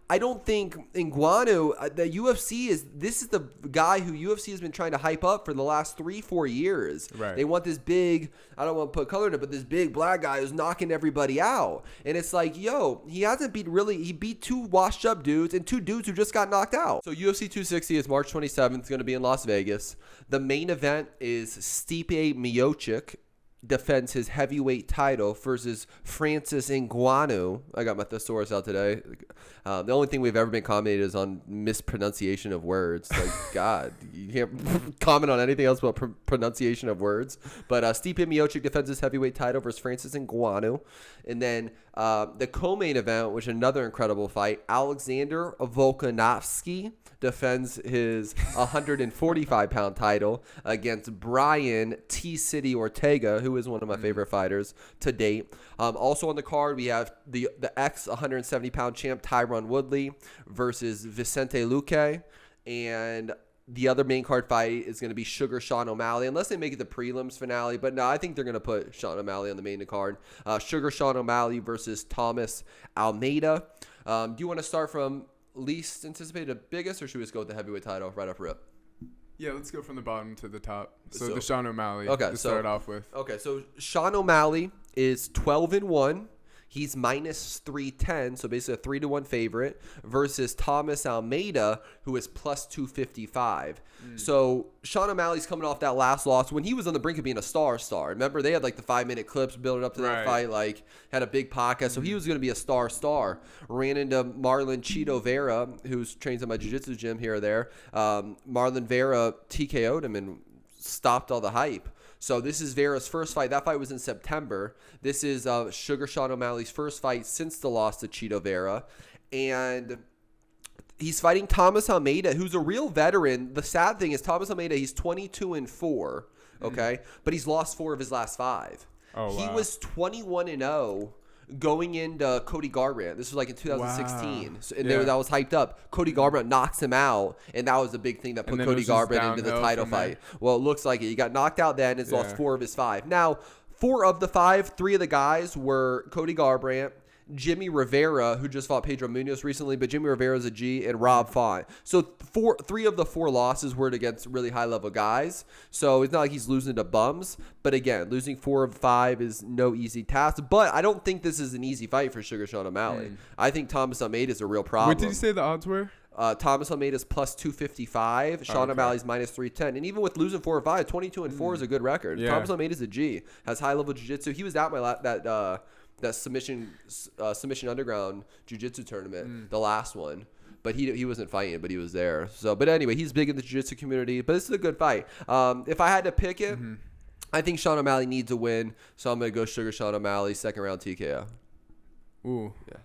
I don't think Ngannou, the UFC this is the guy who UFC has been trying to hype up for the last 3-4 years. Right. They want this big, I don't want to put color in it, but this big black guy who's knocking everybody out. And it's like, he hasn't he beat 2 washed up dudes and 2 dudes who just got knocked out. So UFC 260 is March 27th. It's going to be in Las Vegas. The main event is Stipe Miocic defends his heavyweight title versus Francis Ngannou. I got my thesaurus out today. The only thing we've ever been commented is on mispronunciation of words. Like, God, you can't comment on anything else but pronunciation of words. But Stipe Miocic defends his heavyweight title versus Francis Ngannou. And then the co-main event, which is another incredible fight, Alexander Volkanovski defends his 145-pound title against Brian T-City Ortega, who is one of my favorite fighters to date. Also on the card, we have the ex-170-pound champ Tyron Woodley versus Vicente Luque. And the other main card fight is going to be Sugar Sean O'Malley, unless they make it the prelims finale. But no, I think they're going to put Sean O'Malley on the main card. Sugar Sean O'Malley versus Thomas Almeida. Do you want to start from least anticipated to biggest, or should we just go with the heavyweight title right up rip? Yeah, let's go from the bottom to the top. So the Sean O'Malley to start off with. Okay, so Sean O'Malley is 12-1. He's minus 310, so basically a 3-1 favorite, versus Thomas Almeida, who is plus 255. So Sean O'Malley's coming off that last loss when he was on the brink of being a star. Remember, they had like the 5-minute clips building up to that fight, like had a big podcast. So he was going to be a star. Ran into Marlon Chito Vera, who's trains at my jiu-jitsu gym here or there. Marlon Vera TKO'd him and stopped all the hype. So this is Vera's first fight. That fight was in September. This is Sugar Sean O'Malley's first fight since the loss to Chito Vera. And he's fighting Thomas Almeida, who's a real veteran. The sad thing is Thomas Almeida, he's 22-4, okay? But he's lost 4 of his last 5. Oh, wow. He was 21-0 going into Cody Garbrandt. This was like in 2016. Wow. So, and that was hyped up. Cody Garbrandt knocks him out, and that was the big thing that put Cody Garbrandt into the title fight. Well, it looks like it. He got knocked out then. He's lost 4 of his 5. Now, 4 of the 5, 3 of the guys were Cody Garbrandt, Jimmy Rivera, who just fought Pedro Munoz recently, but Jimmy Rivera's a G, and Rob Font. So 3 of the 4 losses were against really high-level guys. So it's not like he's losing to bums. But again, losing 4 of 5 is no easy task. But I don't think this is an easy fight for Sugar Sean O'Malley. I think Thomas Almeida is a real problem. What did you say the odds were? Thomas Almeida's plus 255. Sean O'Malley's minus 310. And even with losing 4 or 5, 22-4 is a good record. Yeah. Thomas Almeida's a G. Has high-level jiu-jitsu. He was at my that submission underground jiu-jitsu tournament, the last one, but he wasn't fighting, but he was there. So, but anyway, he's big in the jiu-jitsu community. But this is a good fight. If I had to pick it, I think Sean O'Malley needs a win, so I'm gonna go Sugar Sean O'Malley, second round TKO. Ooh, yeah.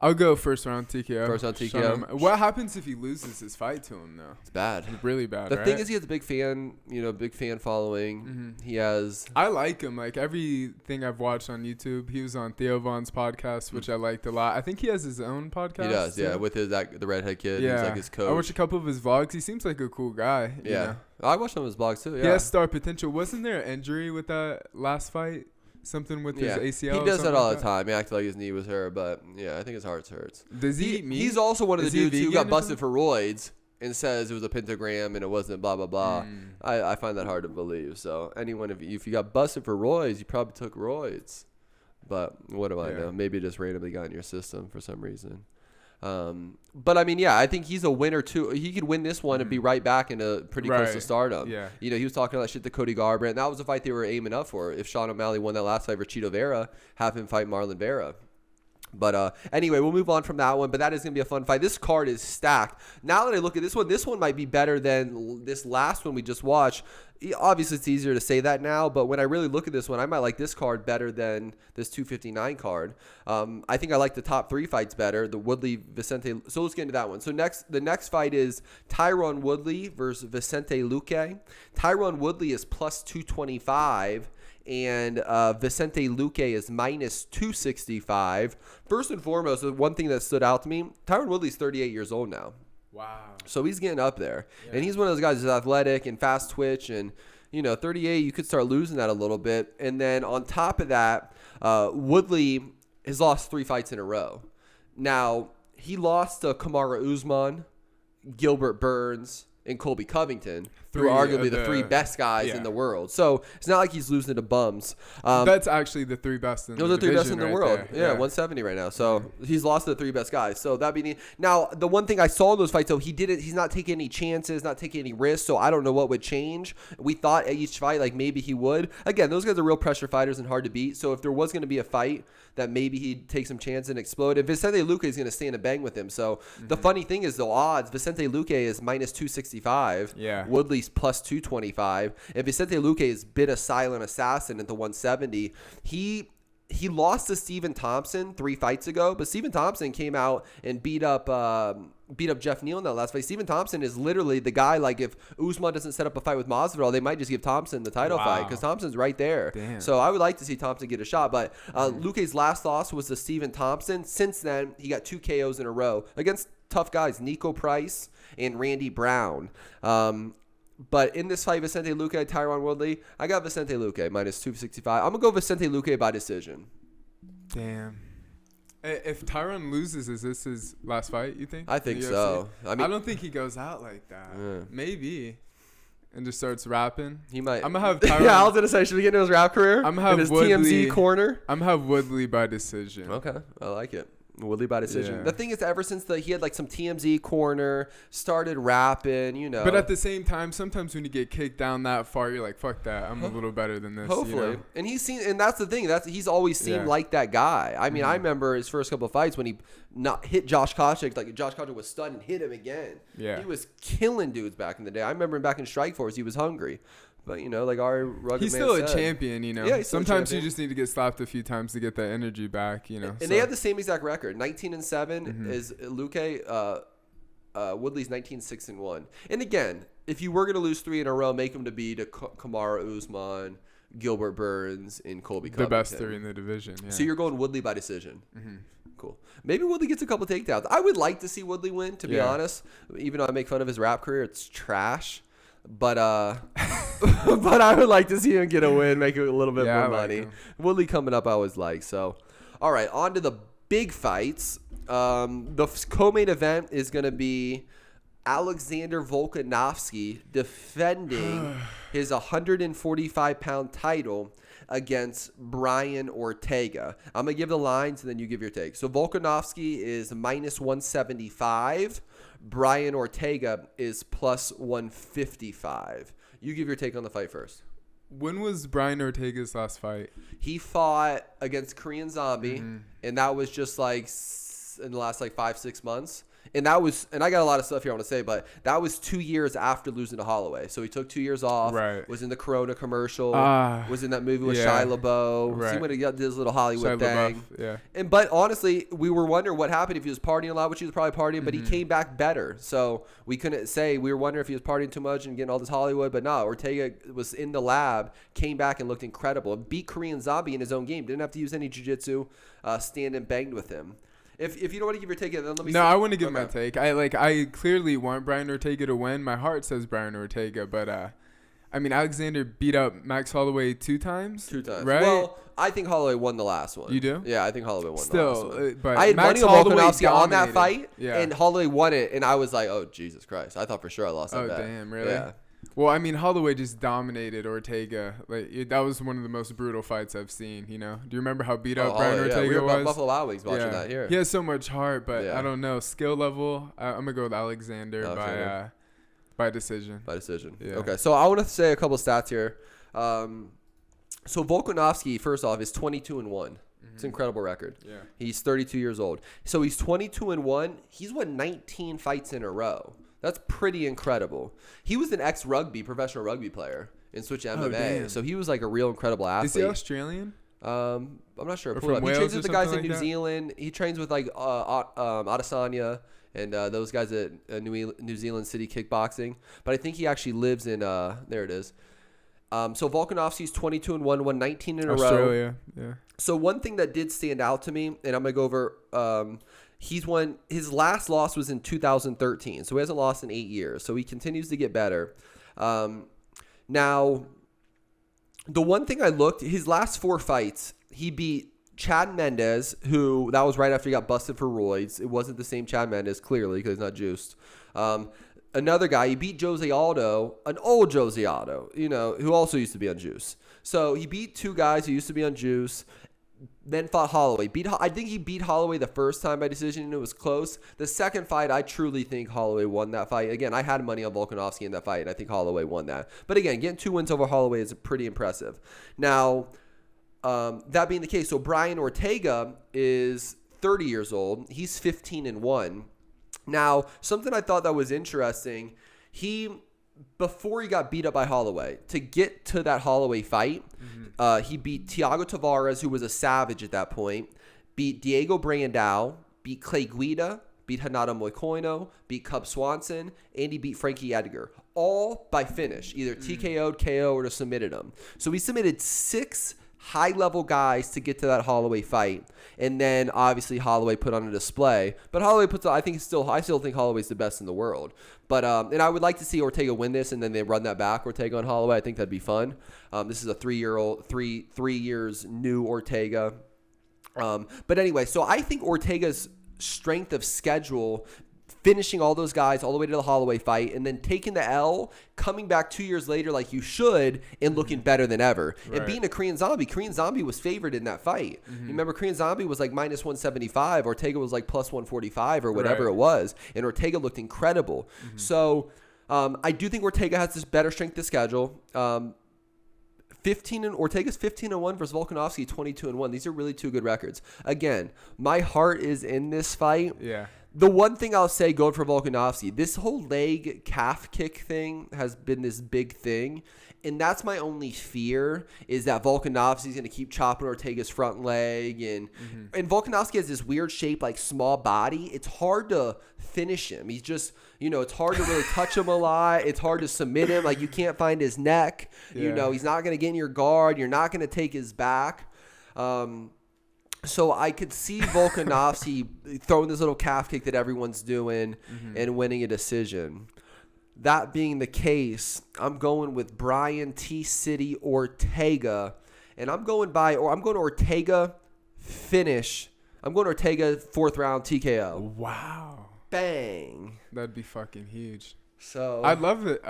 I'll go first round TKO. First round TKO. What happens if he loses his fight to him, though? It's bad. It's really bad, The thing is, he has a big fan following. He has... I like him. Like, everything I've watched on YouTube, he was on Theo Von's podcast, which I liked a lot. I think he has his own podcast. He does, yeah, with his the redhead kid. Yeah. He's like his coach. I watched a couple of his vlogs. He seems like a cool guy. Yeah. You know? I watched some of his vlogs, too, yeah. He has star potential. Wasn't there an injury with that last fight? Something with his ACL. He does that all the time. He acted like his knee was hurt, but yeah, I think his heart hurts. Does he eat meat? He's also one of the dudes who got busted for roids and says it was a pentagram and it wasn't blah, blah, blah. I find that hard to believe. So anyone, if you got busted for roids, you probably took roids. But what do I know? Maybe it just randomly got in your system for some reason. But I mean, yeah, I think he's a winner too. He could win this one and be right back into pretty close to stardom. Yeah. You know, he was talking about shit to Cody Garbrandt. That was a fight they were aiming up for. If Sean O'Malley won that last fight for Chito Vera, have him fight Marlon Vera. But anyway, we'll move on from that one. But that is going to be a fun fight. This card is stacked. Now that I look at this one might be better than this last one we just watched. Obviously, it's easier to say that now. But when I really look at this one, I might like this card better than this 259 card. I think I like the top 3 fights better. The Woodley, Vicente. So let's get into that one. So the next fight is Tyron Woodley versus Vicente Luque. Tyron Woodley is plus 225. And Vicente Luque is minus 265. First and foremost, the one thing that stood out to me, Tyron Woodley's 38 years old now. Wow. So he's getting up there. Yeah. And he's one of those guys who's athletic and fast twitch. And, 38, you could start losing that a little bit. And then on top of that, Woodley has lost 3 fights in a row. Now, he lost to Kamaru Usman, Gilbert Burns, and Colby Covington, who are arguably the three best guys in the world. So it's not like he's losing to bums. That's actually the three best in the division. Those are the three best in the world. There. Yeah, 170 right now. So he's lost to the three best guys. So that'd be neat. Now, the one thing I saw in those fights, though, he's not taking any chances, not taking any risks. So I don't know what would change. We thought at each fight, like maybe he would. Again, those guys are real pressure fighters and hard to beat. So if there was going to be a fight that maybe he'd take some chance and explode, and Vicente Luque is going to stand and bang with him. So the funny thing is, the odds, Vicente Luque is minus 265. Yeah. Woodley's plus 225. And Vicente Luque has been a silent assassin at the 170. He lost to Stephen Thompson 3 fights ago, but Stephen Thompson came out and beat up Jeff Neal in that last fight. Stephen Thompson is literally the guy, like, if Usman doesn't set up a fight with Masvidal, they might just give Thompson the title fight because Thompson's right there. Damn. So I would like to see Thompson get a shot. But Luque's last loss was to Stephen Thompson. Since then, he got 2 KOs in a row against tough guys, Nico Price and Randy Brown. But in this fight, Vicente Luque, Tyron Woodley, I got Vicente Luque minus 265. I'm going to go Vicente Luque by decision. Damn. If Tyron loses, is this his last fight, you think? I think so. I don't think he goes out like that. Yeah. Maybe. And just starts rapping. He might. I'm going to have Tyron. Yeah, I was going to say, should we get into his rap career? I'm going to have his Woodley, TMZ corner. I'm going to have Woodley by decision. Okay, I like it. Woodley by decision. Yeah. The thing is, ever since he had like some TMZ corner, started rapping, you know. But at the same time, sometimes when you get kicked down that far, you're like, fuck that. I'm a little better than this. Hopefully. You know? And that's the thing. He's always seemed like that guy. I mean, I remember his first couple of fights when he not hit Josh Koscheck, like Josh Koscheck was stunned and hit him again. Yeah. He was killing dudes back in the day. I remember him back in Strikeforce, he was hungry. But, you know, like our rugged he's man still said, a champion, you know. Yeah, he's still sometimes a champion. you just need to get slapped a few times to get that energy back, you know. And they have the same exact record. 19-7 is Luque. Woodley's 19-6-1. And again, if you were going to lose 3 in a row, make them to be to Kamaru Usman, Gilbert Burns, and Colby Covington. The best 3 in the division, yeah. So you're going Woodley by decision. Cool. Maybe Woodley gets a couple takedowns. I would like to see Woodley win, to be honest. Even though I make fun of his rap career, it's trash. But but I would like to see him get a win, make a little bit more money. Woodley coming up, I always like. So, all right, on to the big fights. The co-main event is going to be Alexander Volkanovski defending his 145-pound title against Brian Ortega. I'm going to give the lines and then you give your take. So Volkanovski is minus 175. Brian Ortega is plus 155. You give your take on the fight first. When was Brian Ortega's last fight? He fought against Korean Zombie, and that was just like in the last like 5-6 months. And that was, and I got a lot of stuff here I want to say, but that was 2 years after losing to Holloway. So he took 2 years off. Right. Was in the Corona commercial. Was in that movie with Shia LaBeouf. Right. He went and did his little Hollywood thing. But honestly, we were wondering what happened if he was partying a lot, which he was probably partying, but he came back better. So we couldn't say. We were wondering if he was partying too much and getting all this Hollywood, but no. Ortega was in the lab, came back and looked incredible, and beat Korean Zombie in his own game. Didn't have to use any jiu-jitsu, stand and banged with him. If you don't want to give your take, then let me. No, I want to give my take. I clearly want Brian Ortega to win. My heart says Brian Ortega, but I mean Alexander beat up Max Holloway 2 times. 2 times, right? Well, I think Holloway won the last one. You do? Yeah, I think Holloway won the last one. But I had Max money on Holloway Volkanovski on that fight, yeah. and Holloway won it, and I was like, oh Jesus Christ! I thought for sure I lost that bet. Oh damn, really? Yeah. Well, I mean, Holloway just dominated Ortega. That was one of the most brutal fights I've seen. You know, do you remember how beat up Brian Ortega we were was? Buffalo Wild Wings watching that here. He has so much heart, but I don't know skill level. I'm gonna go with Alexander by decision. By decision. Yeah. Okay, so I want to say a couple stats here. So Volkanovski, first off, is 22-1. It's an incredible record. Yeah. He's 32 years old. So he's 22-1. He's won 19 fights in a row. That's pretty incredible. He was an professional rugby player and switched to MMA. So he was like a real incredible athlete. Is he Australian? I'm not sure. Or from he trains with the guys in like New Zealand. He trains with like Adesanya and those guys at New Zealand City Kickboxing. But I think he actually lives in there it is. So Volkanovski's 22-1, won 19 in a row. Australia, yeah. So one thing that did stand out to me, and I'm gonna go over. He's won. His last loss was in 2013, so he hasn't lost in 8 years. So he continues to get better. Now, the one thing I looked, his last 4 fights, he beat Chad Mendes, who that was right after he got busted for roids. It wasn't the same Chad Mendes, clearly, because he's not juiced. Another guy, he beat Jose Aldo, an old Jose Aldo, who also used to be on juice. So he beat two guys who used to be on juice, then fought Holloway. I think he beat Holloway the first time by decision, and it was close. The second fight, I truly think Holloway won that fight. Again, I had money on Volkanovski in that fight, and I think Holloway won that. But again, getting 2 wins over Holloway is pretty impressive. Now, that being the case, so Brian Ortega is 30 years old. He's 15-1. Now, something I thought that was interesting, before he got beat up by Holloway, to get to that Holloway fight, he beat Thiago Tavares, who was a savage at that point, beat Diego Brandao, beat Clay Guida, beat Renato Moicano, beat Cub Swanson, and he beat Frankie Edgar, all by finish, either TKO'd, KO, or to submitted him. So he submitted 6 high-level guys to get to that Holloway fight, and then obviously Holloway put on a display. But Holloway I still think Holloway's the best in the world. But and I would like to see Ortega win this, and then they run that back, Ortega on Holloway. I think that'd be fun. This is a 3 years new Ortega. But anyway, so I think Ortega's strength of schedule, finishing all those guys all the way to the Holloway fight, and then taking the L, coming back 2 years later like you should, and looking better than ever. Right. And being a Korean Zombie. Korean Zombie was favored in that fight. You remember Korean Zombie was like minus 175. Ortega was like plus 145 or whatever it was. And Ortega looked incredible. So I do think Ortega has this better strength of schedule. Ortega's 15-1 versus Volkanovski 22-1. These are really 2 good records. Again, my heart is in this fight. Yeah. The one thing I'll say going for Volkanovski, this whole leg calf kick thing has been this big thing. And that's my only fear, is that Volkanovski's going to keep chopping Ortega's front leg. And Volkanovski has this weird shape, like small body. It's hard to finish him. He's just, it's hard to really touch him a lot. It's hard to submit him. Like, you can't find his neck. Yeah. He's not going to get in your guard. You're not going to take his back. So I could see Volkanovski throwing this little calf kick that everyone's doing and winning a decision. That being the case, I'm going with Brian T-City Ortega, and I'm going Ortega finish. I'm going Ortega 4th round TKO. Wow. Bang. That'd be fucking huge. So I'd love it.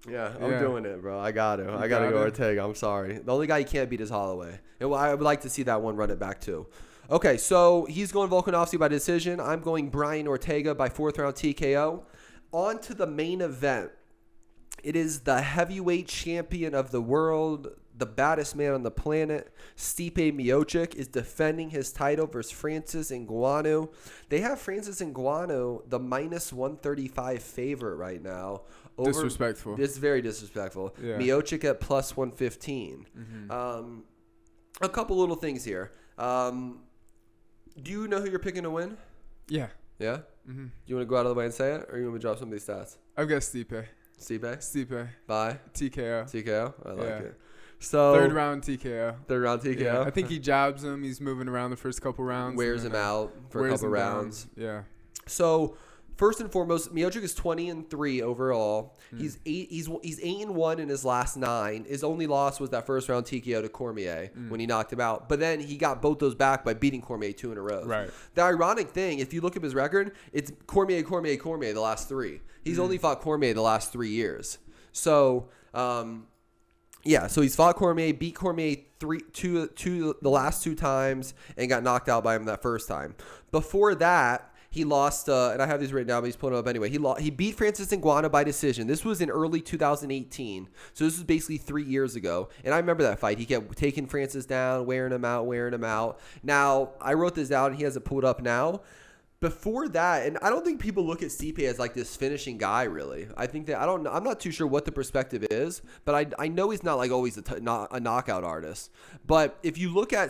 Yeah, I'm doing it, bro. I got to go Ortega. I'm sorry. The only guy you can't beat is Holloway. And I would like to see that one run it back too. Okay, so he's going Volkanovski by decision. I'm going Brian Ortega by 4th round TKO. On to the main event. It is the heavyweight champion of the world, the baddest man on the planet, Stipe Miocic, is defending his title versus Francis Ngannou. They have Francis Ngannou, the minus 135 favorite right now. Disrespectful. It's very disrespectful. Yeah. Miocic at plus 115. A couple little things here. Do you know who you're picking to win? Yeah. Yeah? Do you want to go out of the way and say it, or you want me to drop some of these stats? I've got Stipe. Stipe? By TKO. TKO? I like it. So 3rd round TKO. Yeah. I think he jabs him. He's moving around the first couple rounds. Wears him out for a couple rounds. Yeah. So first and foremost, Miocic is 20-3 overall. He's 8-1 in his last 9. His only loss was that first round TKO to Cormier when he knocked him out. But then he got both those back by beating Cormier 2 in a row. Right. The ironic thing, if you look up his record, it's Cormier the last 3. He's only fought Cormier the last 3 years. So, so he's fought Cormier, beat Cormier the last 2 times, and got knocked out by him that first time. Before that, he lost, and I have these written down, but he's pulling them up anyway. He beat Francis Ngannou by decision. This was in early 2018. So this was basically 3 years ago. And I remember that fight. He kept taking Francis down, wearing him out. Now, I wrote this down, and he has it pulled up now. Before that, and I don't think people look at Stipe as like this finishing guy, really. I think that I'm not too sure what the perspective is, but I know he's not like always a knockout artist. But if you look at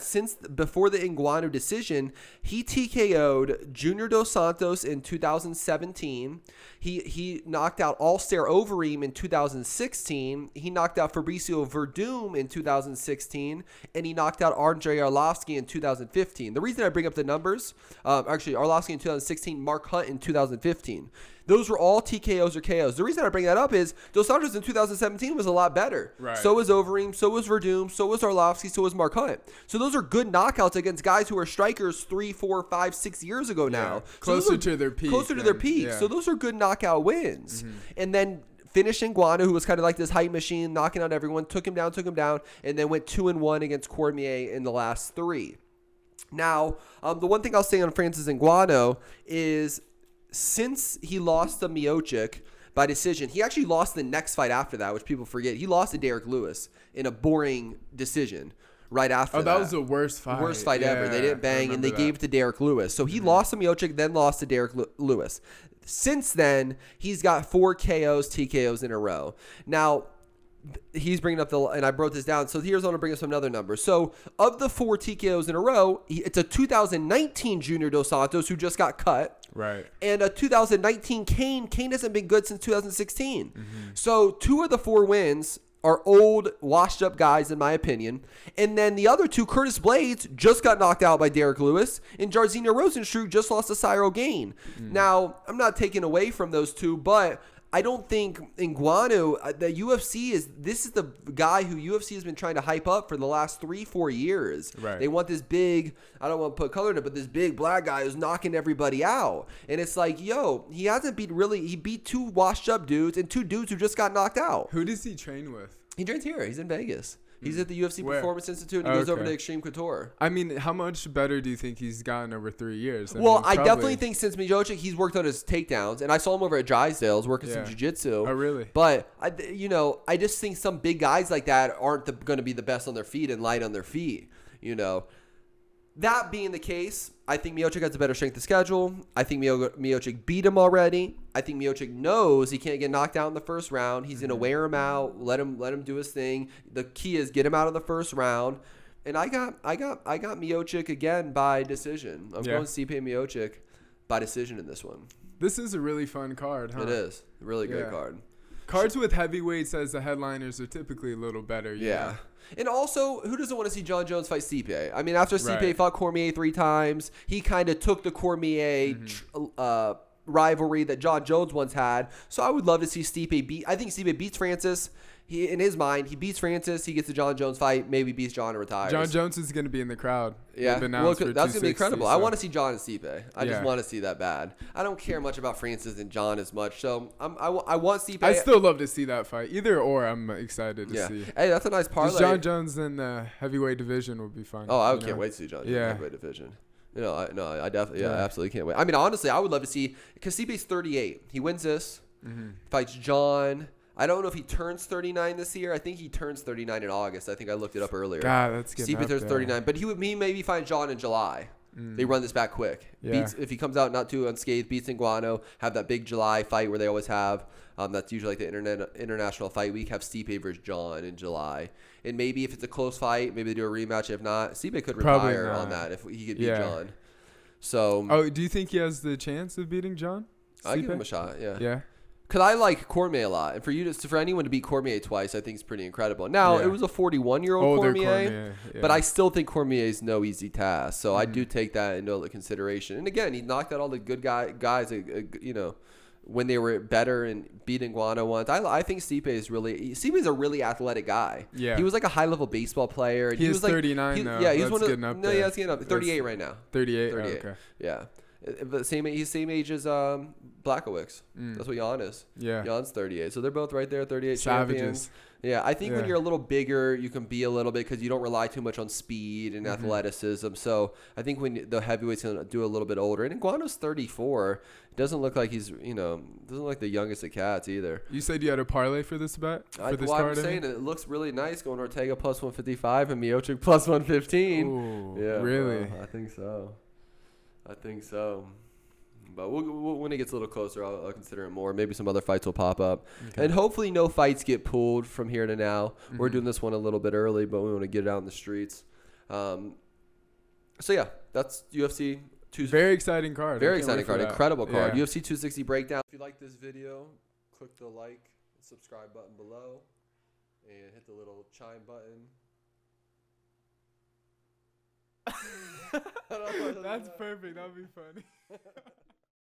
before the Ngannou decision, he TKO'd Junior Dos Santos in 2017. He knocked out Alistair Overeem in 2016. He knocked out Fabricio Verdum in 2016, and he knocked out Andrei Arlovski in 2015. The reason I bring up the numbers, Arlovski in 2016, Mark Hunt in 2015. Those were all TKOs or KOs. The reason I bring that up is Dos Santos in 2017 was a lot better. Right. So was Overeem, so was Verdum, so was Arlovsky, so was Mark Hunt. So those are good knockouts against guys who are strikers 3, 4, 5, 6 years ago now. Yeah. Closer to their peak. Closer to their peak. Yeah. So those are good knockout wins. And then finishing Ngannou, who was kind of like this hype machine, knocking out everyone, took him down, and then went 2-1 against Cormier in the last 3. Now, the one thing I'll say on Francis Ngannou is since he lost to Miocic by decision, he actually lost the next fight after that, which people forget. He lost to Derek Lewis in a boring decision right after that. Oh, that was the worst fight. Worst fight ever. They didn't bang, and they gave it to Derek Lewis. So he lost to Miocic, then lost to Derek Lewis. Since then, he's got 4 KOs, TKOs in a row. Now, he's bringing up and I wrote this down. So here's going to bring us another number. So of the 4 TKOs in a row, it's a 2019 Junior Dos Santos who just got cut. Right. And a 2019 Kane. Kane hasn't been good since 2016. So 2 of the 4 wins are old, washed-up guys, in my opinion. And then the other 2, Curtis Blades, just got knocked out by Derek Lewis, and Jairzinho Rozenstruik just lost to Cyril Gane. Now, I'm not taking away from those 2, but I don't think Ngannou, the UFC this is the guy who UFC has been trying to hype up for the last 3-4 years. Right. They want this big, I don't want to put color in it, but this big black guy who's knocking everybody out. And it's like, yo, he hasn't he beat 2 washed up dudes and 2 dudes who just got knocked out. Who does he train with? He trains here. He's in Vegas. He's at the UFC Where? Performance Institute, and he goes over to Extreme Couture. I mean, how much better do you think he's gotten over 3 years? I definitely think since Miocic, he's worked on his takedowns, and I saw him over at Drysdale's working some jiu-jitsu. Oh, really? But, I just think some big guys like that aren't going to be the best on their feet and light on their feet, That being the case, I think Miocic has a better strength of schedule. I think Miocic beat him already. I think Miocic knows he can't get knocked out in the first round. He's gonna wear him out, let him do his thing. The key is get him out of the first round. And I got Miocic again by decision. I'm going Stipe Miocic by decision in this one. This is a really fun card, huh? It is a really good card. Cards with heavyweights as the headliners are typically a little better. You know? And also, who doesn't want to see John Jones fight Stipe? I mean, after Stipe fought Cormier 3 times, he kind of took the Cormier rivalry that John Jones once had. So I would love to see Stipe beat. I think Stipe beats Francis. In his mind, he beats Francis. He gets the John Jones fight. Maybe beats John and retires. John Jones is going to be in the crowd. Yeah, that's going to be incredible. So. I want to see John and Stipe. I just want to see that bad. I don't care much about Francis and John as much. So I want Stipe. I still love to see that fight. Either or, I'm excited to see. Hey, that's a nice parlay. John Jones in the heavyweight division would be fun. Oh, I can't wait to see John Jones in the heavyweight division. I definitely, absolutely can't wait. I mean, honestly, I would love to see, because Stipe's 38. He wins this, fights John. I don't know if he turns 39 this year. I think he turns 39 in August. I think I looked it up earlier. God, that's getting Stipe turns 39, but he maybe find John in July. They run this back quick. Yeah. If he comes out not too unscathed, beats Ngannou, have that big July fight where they always have. That's usually like the international fight week. Have Stipe versus John in July, and maybe if it's a close fight, maybe they do a rematch. If not, Stipe could retire on that if he could beat John. So, do you think he has the chance of beating John? I give him a shot. Yeah. Because I like Cormier a lot, and for anyone to beat Cormier twice, I think is pretty incredible. Now it was a 41-year-old Cormier, but I still think Cormier is no easy task. So I do take that into consideration. And again, he knocked out all the good guys, when they were better and beating Ngannou once. I think Stipe's a really athletic guy. Yeah, he was like a high-level baseball player. And he was like 39 though. Yeah, he's one of no, yeah, that's getting up. 38 right now. 38. Okay. Yeah. He's same age as Blachowicz. That's what Jan is. Yeah, Jan's 38, so they're both right there, 38 savages. Champions. Yeah, I think when you're a little bigger, you can be a little bit because you don't rely too much on speed and athleticism. So I think when the heavyweight's gonna do a little bit older, and Nganou's 34, it doesn't look like he's doesn't look like the youngest of cats either. You said you had a parlay for this bet for this card. I'm saying it looks really nice going Ortega plus 155 and Miocic plus 115. Ooh, yeah, really? I think so. But when it gets a little closer, I'll consider it more. Maybe some other fights will pop up. Okay. And hopefully no fights get pulled from here to now. We're doing this one a little bit early, but we want to get it out in the streets. So, yeah, that's UFC 260. Very exciting card. Very exciting card. Incredible card. Yeah. UFC 260 breakdown. If you like this video, click the like and subscribe button below. And hit the little chime button. That's perfect. That'd be funny.